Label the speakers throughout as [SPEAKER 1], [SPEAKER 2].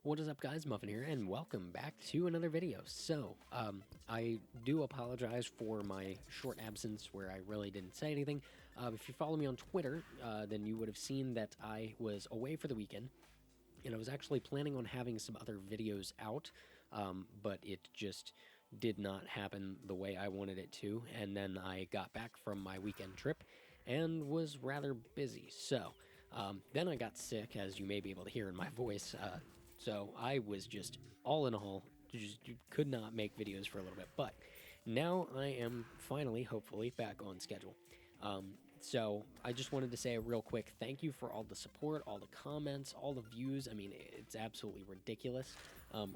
[SPEAKER 1] What is up, guys? Muffin here, and welcome back to another video. So, I do apologize for my short absence where I really didn't say anything. If you follow me on Twitter, then you would have seen that I was away for the weekend, and I was actually planning on having some other videos out, but it just did not happen the way I wanted it to. And then I got back from my weekend trip and was rather busy. So, then I got sick, as you may be able to hear in my voice. So I was just, all in all, just could not make videos for a little bit. But now I am finally, hopefully, back on schedule. So I just wanted to say a real quick thank you for all the support, all the comments, all the views. I mean, it's absolutely ridiculous.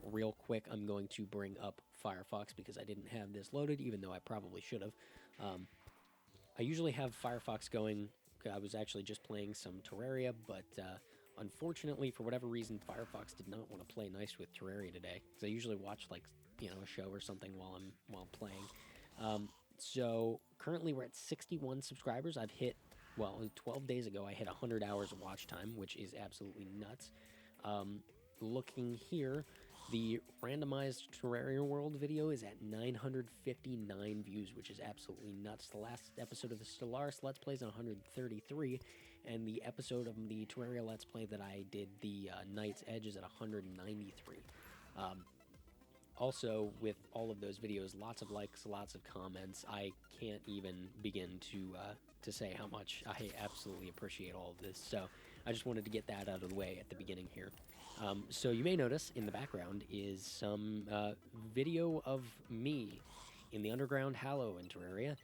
[SPEAKER 1] Real quick, I'm going to bring up Firefox because I didn't have this loaded, even though I probably should have. I usually have Firefox going. I was actually just playing some Terraria, but unfortunately, for whatever reason, Firefox did not want to play nice with Terraria today. Because I usually watch, like, a show or something while I'm playing. So currently we're at 61 subscribers. I've hit, well, 12 days ago I hit 100 hours of watch time, which is absolutely nuts. Looking here, the randomized Terraria World video is at 959 views, which is absolutely nuts. The last episode of the Stellaris Let's Play is 133, and the episode of the Terraria Let's Play that I did, the Night's Edge, is at 193. Also, with all of those videos, lots of likes, lots of comments. I can't even begin to say how much I absolutely appreciate all of this. So I just wanted to get that out of the way at the beginning here. So you may notice in the background is some video of me in the Underground Hallow in Terraria.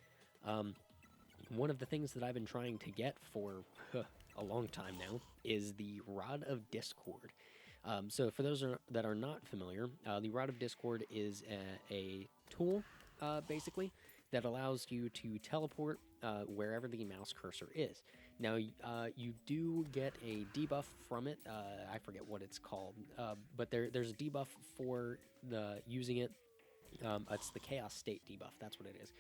[SPEAKER 1] One of the things that I've been trying to get for a long time now is the Rod of Discord. So for those that are not familiar, the Rod of Discord is a tool, basically, that allows you to teleport wherever the mouse cursor is. Now, you do get a debuff from it. I forget what it's called, but there's a debuff for using it. It's the Chaos State debuff. That's what it is.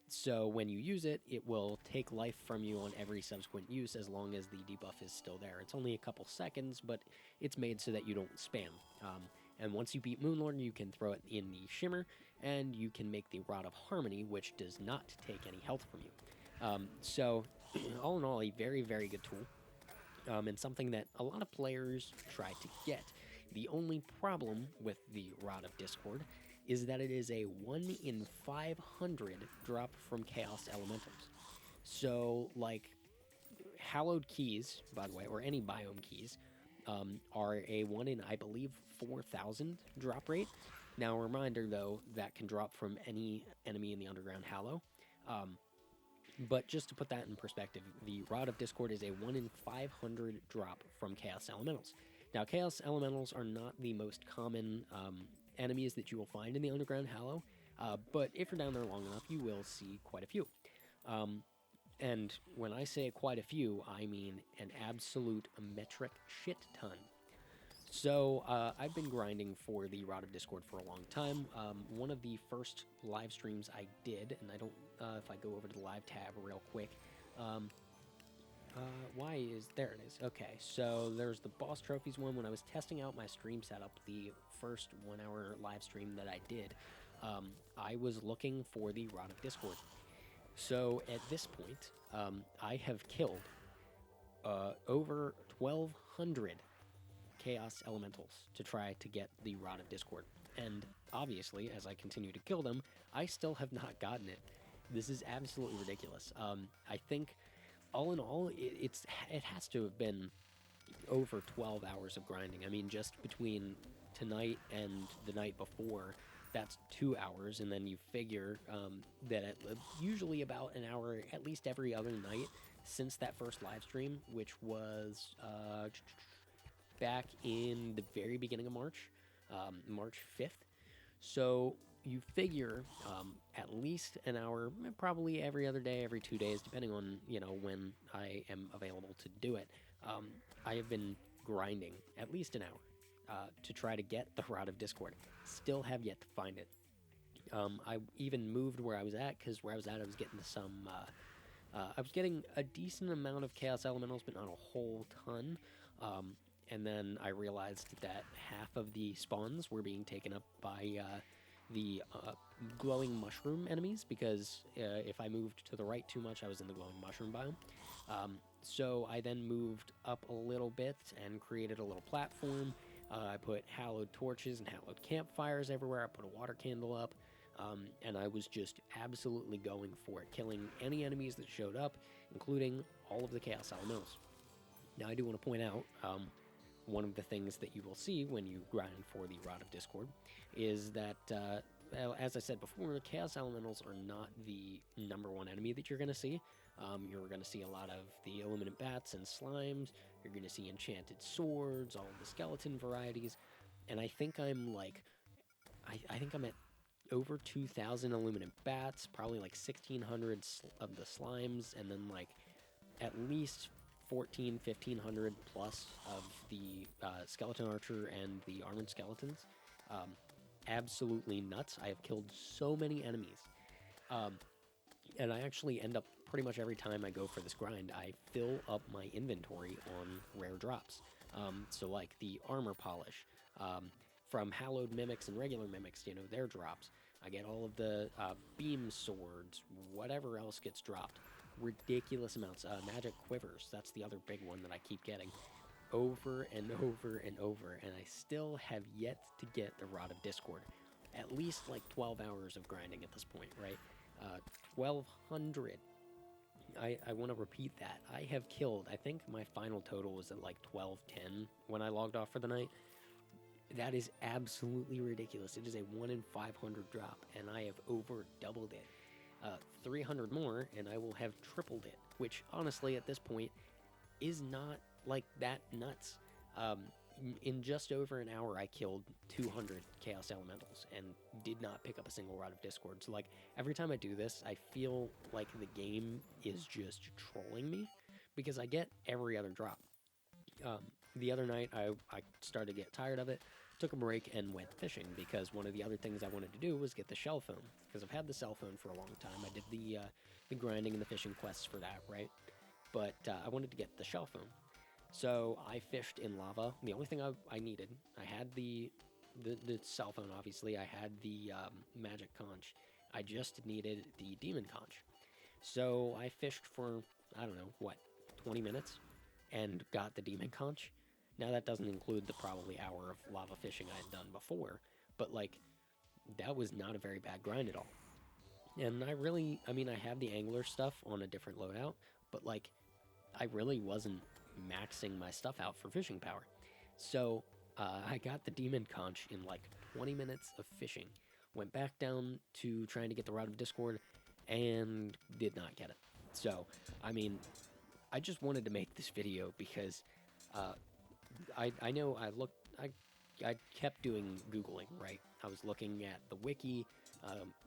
[SPEAKER 1] So when you use it, it will take life from you on every subsequent use as long as the debuff is still there. It's only a couple seconds, but it's made so that you don't spam. And once you beat Moonlord, you can throw it in the Shimmer, and you can make the Rod of Harmony, which does not take any health from you. So all in all, a very, very good tool. And something that a lot of players try to get. The only problem with the Rod of Discord is that it is a 1 in 500 drop from Chaos Elementals. So, like, Hallowed Keys, by the way, or any Biome Keys, are a 1 in, I believe, 4,000 drop rate. Now, a reminder, though, that can drop from any enemy in the Underground Hallow. But just to put that in perspective, the Rod of Discord is a 1 in 500 drop from Chaos Elementals. Now, Chaos Elementals are not the most common enemies that you will find in the Underground Hallow, but if you're down there long enough, you will see quite a few. And when I say quite a few, I mean an absolute metric shit ton. So I've been grinding for the Rod of Discord for a long time. One of the first live streams I did, and I don't, if I go over to the live tab real quick, there it is. Okay, so there's the boss trophies one. When I was testing out my stream setup, the first 1 hour live stream that I did, I was looking for the Rod of Discord. So at this point, I have killed over 1,200 Chaos Elementals to try to get the Rod of Discord. And obviously, as I continue to kill them, I still have not gotten it. This is absolutely ridiculous. I think, all in all, it has to have been over 12 hours of grinding. I mean, just between tonight and the night before, that's 2 hours, and then you figure that usually about an hour, at least every other night, since that first live stream, which was back in the very beginning of March, March 5th. So you figure at least an hour, probably every other day, every 2 days, depending on, when I am available to do it. I have been grinding at least an hour to try to get the Rod of Discord. Still have yet to find it. I even moved where I was at, because where I was at, I was getting some... I was getting a decent amount of Chaos Elementals, but not a whole ton. and then I realized that half of the spawns were being taken up by the glowing mushroom enemies, because if I moved to the right too much, I was in the glowing mushroom biome. So I then moved up a little bit and created a little platform. I put hallowed torches and hallowed campfires everywhere. I put a water candle up, and I was just absolutely going for it, killing any enemies that showed up, including all of the Chaos Elementals. Now, I do want to point out one of the things that you will see when you grind for the Rod of Discord is that, as I said before, Chaos Elementals are not the number one enemy that you're going to see. You're going to see a lot of the Illuminate Bats and Slimes. You're going to see Enchanted Swords, all of the skeleton varieties. And I think I'm like, I think I'm at over 2,000 Illuminate Bats, probably like 1,600 of the Slimes, and then like at least 1,500 plus of the Skeleton Archer and the Armored Skeletons. Absolutely nuts. I have killed so many enemies. And I actually end up, pretty much every time I go for this grind, I fill up my inventory on rare drops. So like the armor polish, from hallowed mimics and regular mimics, their drops. I get all of the beam swords, whatever else gets dropped. Ridiculous amounts. Magic quivers, that's the other big one that I keep getting over and over and over, and I still have yet to get the Rod of Discord. At least like 12 hours of grinding at this point, right? 1,200. I want to repeat that. I have killed, I think my final total was at like 1,210 when I logged off for the night. That is absolutely ridiculous. It is a 1 in 500 drop, and I have over doubled it. 300 more, and I will have tripled it, which honestly at this point is not like that nuts. In just over an hour, I killed 200 Chaos Elementals and did not pick up a single Rod of Discord. So like every time I do this, I feel like the game is just trolling me because I get every other drop. The other night, I started to get tired of it, took a break, and went fishing because one of the other things I wanted to do was get the shell phone, because I've had the cell phone for a long time. I did the grinding and the fishing quests for that, right? But I wanted to get the shell phone. So I fished in lava. The only thing I needed, I had the cell phone, obviously. I had the magic conch. I just needed the demon conch. So I fished for, I don't know, 20 minutes and got the demon conch. Now that doesn't include the probably hour of lava fishing I had done before, but like that was not a very bad grind at all. And I have the angler stuff on a different loadout, but like I really wasn't maxing my stuff out for fishing power. So I got the demon conch in like 20 minutes of fishing, went back down to trying to get the Rod of Discord, and did not get it. So, I just wanted to make this video because I know I kept doing Googling, right? I was looking at the wiki,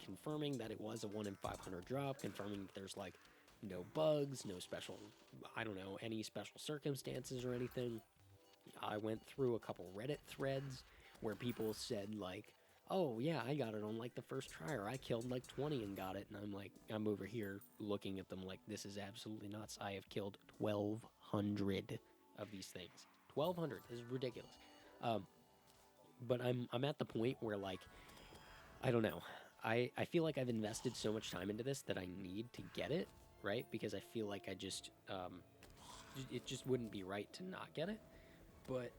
[SPEAKER 1] confirming that it was a 1 in 500 drop, confirming that there's like no bugs, no special, any special circumstances or anything. I went through a couple Reddit threads where people said like, oh yeah, I got it on like the first try, or I killed like 20 and got it. And I'm like, I'm over here looking at them like, this is absolutely nuts. I have killed 1,200 of these things. 1,200 is ridiculous. But I'm at the point where like, I don't know. I feel like I've invested so much time into this that I need to get it, right? Because I feel like it just wouldn't be right to not get it. But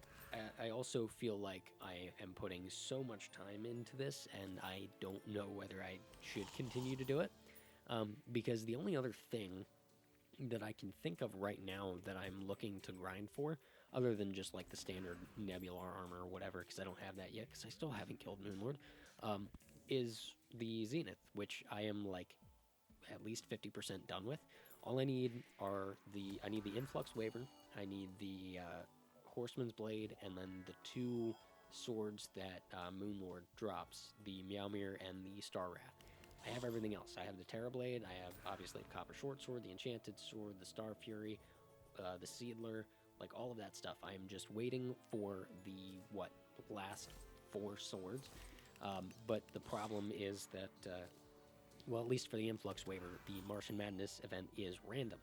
[SPEAKER 1] I also feel like I am putting so much time into this, and I don't know whether I should continue to do it. Because the only other thing that I can think of right now that I'm looking to grind for, other than just like the standard Nebular armor or whatever, because I don't have that yet, because I still haven't killed Moonlord, is the Zenith, which I am like at least 50% done with. All I need I need the Influx Waver, I need the Horseman's Blade, and then the 2 swords that Moonlord drops, the Meowmere and the Star Wrath. I have everything else. I have the Terrorblade, I have obviously the Copper Short Sword, the Enchanted Sword, the Star Fury, the Seedler, like all of that stuff. I am just waiting for the last 4 swords. But the problem is that, at least for the Influx Waiver, the Martian Madness event is random.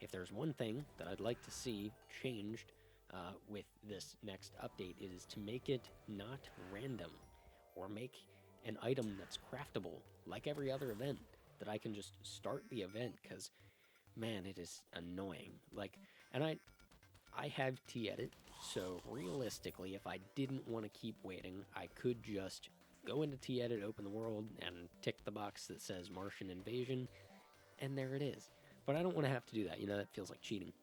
[SPEAKER 1] If there's one thing that I'd like to see changed with this next update is to make it not random, or make an item that's craftable like every other event, that I can just start the event, because man, it is annoying. Like, and I have T-Edit, so realistically, if I didn't want to keep waiting, I could just go into T-Edit, open the world, and tick the box that says Martian Invasion, and there it is. But I don't want to have to do that, that feels like cheating.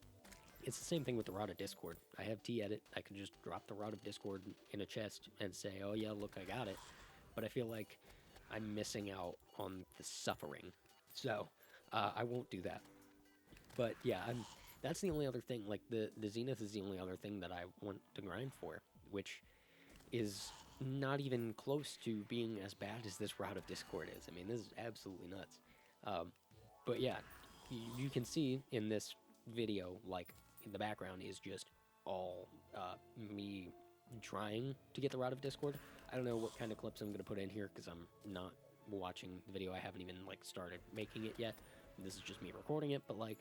[SPEAKER 1] It's the same thing with the Rod of Discord. I have T-Edit, I can just drop the Rod of Discord in a chest and say, oh yeah, look, I got it. But I feel like I'm missing out on the suffering. So, I won't do that. But yeah, that's the only other thing. Like, the Zenith is the only other thing that I want to grind for, which is not even close to being as bad as this Route of Discord is. I mean, this is absolutely nuts. Um, but yeah, you can see in this video, like, in the background is just all me trying to get the Route of Discord. I don't know what kind of clips I'm going to put in here because I'm not watching the video. I haven't even, like, started making it yet. This is just me recording it, but, like,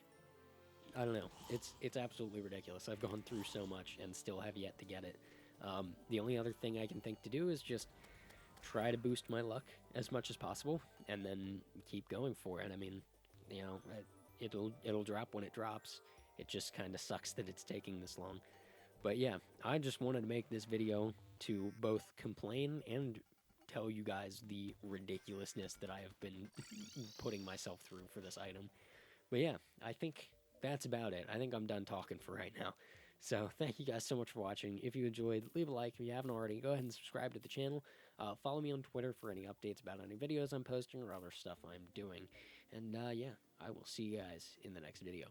[SPEAKER 1] I don't know. It's absolutely ridiculous. I've gone through so much and still have yet to get it. The only other thing I can think to do is just try to boost my luck as much as possible, and then keep going for it. I mean, it'll drop when it drops. It just kind of sucks that it's taking this long. But yeah, I just wanted to make this video to both complain and tell you guys the ridiculousness that I have been putting myself through for this item. But yeah, I think that's about it. I think I'm done talking for right now. So thank you guys so much for watching. If you enjoyed, leave a like. If you haven't already, go ahead and subscribe to the channel. Follow me on Twitter for any updates about any videos I'm posting or other stuff I'm doing. And yeah, I will see you guys in the next video.